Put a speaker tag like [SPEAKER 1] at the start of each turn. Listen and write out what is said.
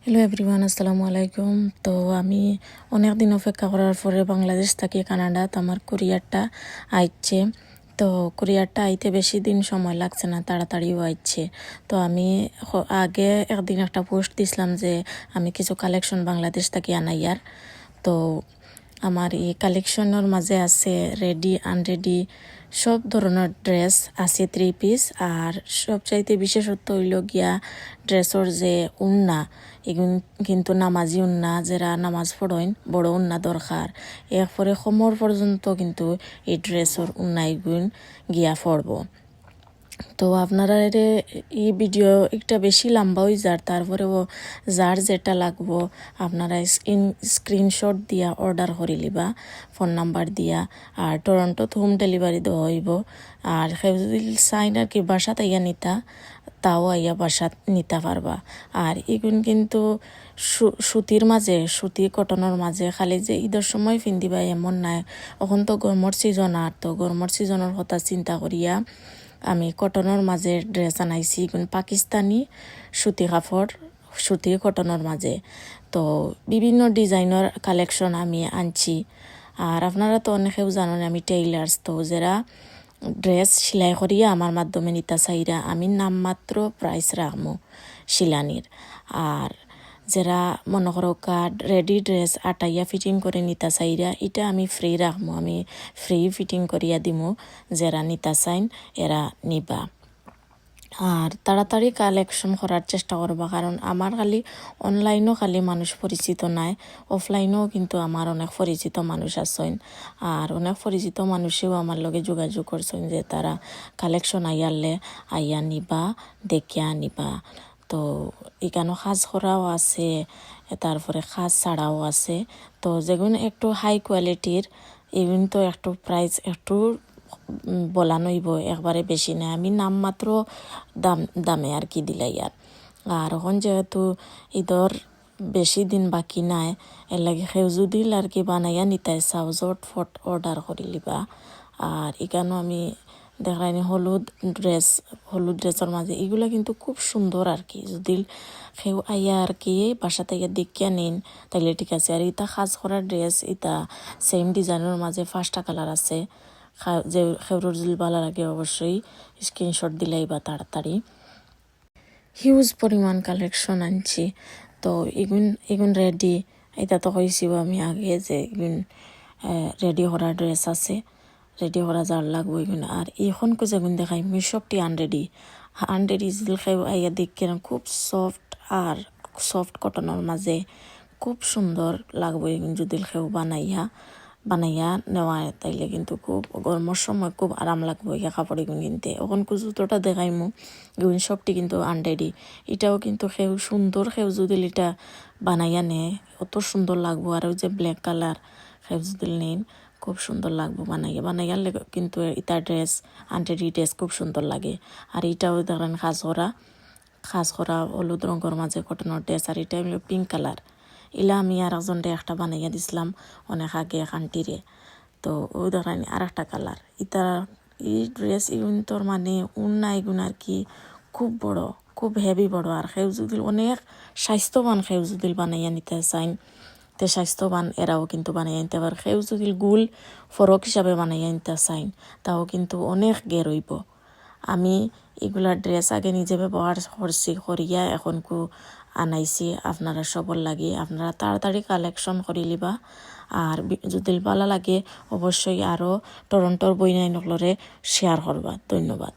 [SPEAKER 1] Hello everyone, আসসালামু আলাইকুম। তো আমি অনেক দিন অপেক্ষা করার পরে বাংলাদেশ থেকে কানাডাত আমার কুরিয়ারটা আইছে। তো কুরিয়ারটা আইতে বেশি দিন সময় লাগছে না, তাড়াতাড়িও আইছে। তো আমি আগে একদিন একটা পোস্ট দিছিলাম যে আমি কিছু কালেকশন বাংলাদেশ থেকে আনাইয়ার। তো আমার এই কালেকশনের মাঝে আছে রেডি আনরেডি সব ধরনের ড্রেস আছে, 3 পিস। আর সবচাইতে বিশেষত্ব হইল গিয়া ড্রেসর যে উন্না, এগুন কিন্তু নামাজি উন্না, যারা নামাজ পড়েন বড় উন্না দরকার। এরপরে কোমর পর্যন্ত কিন্তু এই ড্রেসর উন্না এগুন গিয়া পড়ব। তো আপনারা এই ভিডিও একটা বেশি লম্বা হয়ে যার, তারপরেও যার যেটা লাগবো আপনারা স্ক্রিনশট দিয়া অর্ডার করে লিবা ফোন নাম্বার দিয়া। আর টরন্টোত হোম ডেলিভারি দেওয়া হইব। আর যদি চাইন আর কি বাসাত আইয়া নিতা, তাও আইয়া বাসাত নিতে পারবা। আর এগুন কিন্তু সুতির মাঝে, সুতি কটনের মাঝে, খালি যে ঈদের সময় পিন্ধিবা এমন নাই। এখন তো গরমর সিজন, আর তো গরমর সিজনের কথা চিন্তা করিয়া আমি কটনের মাঝে ড্রেস আনাইছি, পাকিস্তানি সুতি কাপড়, সুতি কটনের মাঝে। তো বিভিন্ন ডিজাইনের কালেকশন আমি আনছি। আর আপনারা তো অনেকেও জানেন আমি টেইলার্স, তো যারা ড্রেস সেলাই করিয়া আমার মাধ্যমে নিতা চাইরা আমি নামমাত্র প্রাইস রাখমু শিলানির। আর যারা মনে করো রেডি ড্রেস আটাইয়া ফিটিং করে নিতা চাইরা, এটা আমি ফ্রি রাখমু, আমি ফ্রি ফিটিং করিয়া দিমু। যারা নিতা চাইন এরা নিবা। আর তাড়াতাড়ি কালেকশন করার চেষ্টা করবা, কারণ আমার খালি অনলাইনও খালি মানুষ পরিচিত নাই, অফলাইনেও কিন্তু আমার অনেক পরিচিত মানুষ আছেন। আর অনেক পরিচিত মানুষেও আমার লগে যোগাযোগ করছেন যে তারা কালেকশন আইয়া নিবা, দেখিয়া নিবা। তো এখানে সাজ করাও আছে, তারপরে সাজ ছাড়াও আছে। তো যেগুলো একটু হাই কোয়ালিটির এগুলো তো একটু প্রাইস একটু বলা নইব, একবারে বেশি নেই, আমি নামমাত্র দামে আর কি দিলাই। আর এখন যেহেতু ঈদর বেশি দিন বাকি নাই, এর লাগে সেউজু দিল আর কি বানাইয়া নিতাই চাও, ফট অর্ডার করি লিবা। আর এখানেও আমি দেখাইনি হলুদ ড্রেসের মাঝে, এগুলো কিন্তু খুব সুন্দর আর কি। যদি সেও আইয়া আর কি বাসা থেকে দেখিয়া নিন তাইলে ঠিক আছে। আর ইতা সাজ করার ড্রেস, ইতা সেম ডিজাইনের মাঝে 5টা কালার আছে। যে খেউরুর জুল ভালো লাগে অবশ্যই স্ক্রিনশট দিলেই বা তাড়াতাড়ি। হিউজ পরিমাণ কালেকশন আনছি। তো এগুন রেডি, এটা তো কইছিব আমি আগে যে এগুন রেডি করা ড্রেস আছে, রেডি করা যার লাগবো এগুন। আর এখন যেগুন দেখাই আমি সবটি আনরেডি জিল খেয়ে আইয়া দেখি খুব সফট, আর সফট কটনের মাঝে খুব সুন্দর লাগবো এগুন যদি খেয়েও বানাইয়া নেওয়া, তাইলে কিন্তু খুব গরমের সময় খুব আরাম লাগবো এই কাপড় এগুন কিনতে। এখন জুতোটা দেখাইমু এগুন সবটি কিন্তু আনরেডি, এটাও কিন্তু সেও সুন্দর, সেও যদি এটা বানাইয়া নেয় অত সুন্দর লাগবো। আর ওই যে ব্ল্যাক কালার সেও যদি নেন খুব সুন্দর লাগবো বানাইয়া কিন্তু এটা ড্রেস আনরেডি ড্রেস খুব সুন্দর লাগে। আর এটাও ধরেন খাস করা হলুদ রঙের মাঝে কটনের ড্রেস। আর এটা হলো পিঙ্ক কালার, ইলা আমি আর একজনটা একটা বানাইয়া দিছিলাম অনেক আগে আন্টিরে। তো ওই ধরেন আর একটা কালার ইতা এই ড্রেস ইগুন তোর মানে উন্না এগুন আর কি খুব বড়, খুব হেভি বড়। আর সেউজুদিল অনেক স্বাস্থ্যবান সেউজুদিল বানাইয়া নিতে চাইন, তে স্বাস্থ্যবান এরাও কিন্তু বানাইয়া নিতে পারে। সেউজুদিল গুল ফরক হিসাবে বানাইয়া নিতে চাইন তাও কিন্তু অনেক গের হইব। আমি এগুলা ড্রেস আগে নিজে ব্যবহার করিয়া এখন আনাইছি আপনারা সবর লাগে। আপনারা তাড়াতাড়ি কালেকশন করি লিবা। আর যদি ভালো লাগে অবশ্যই আরও টরন্টোর বইনাইনকলরে শেয়ার করবা। ধন্যবাদ।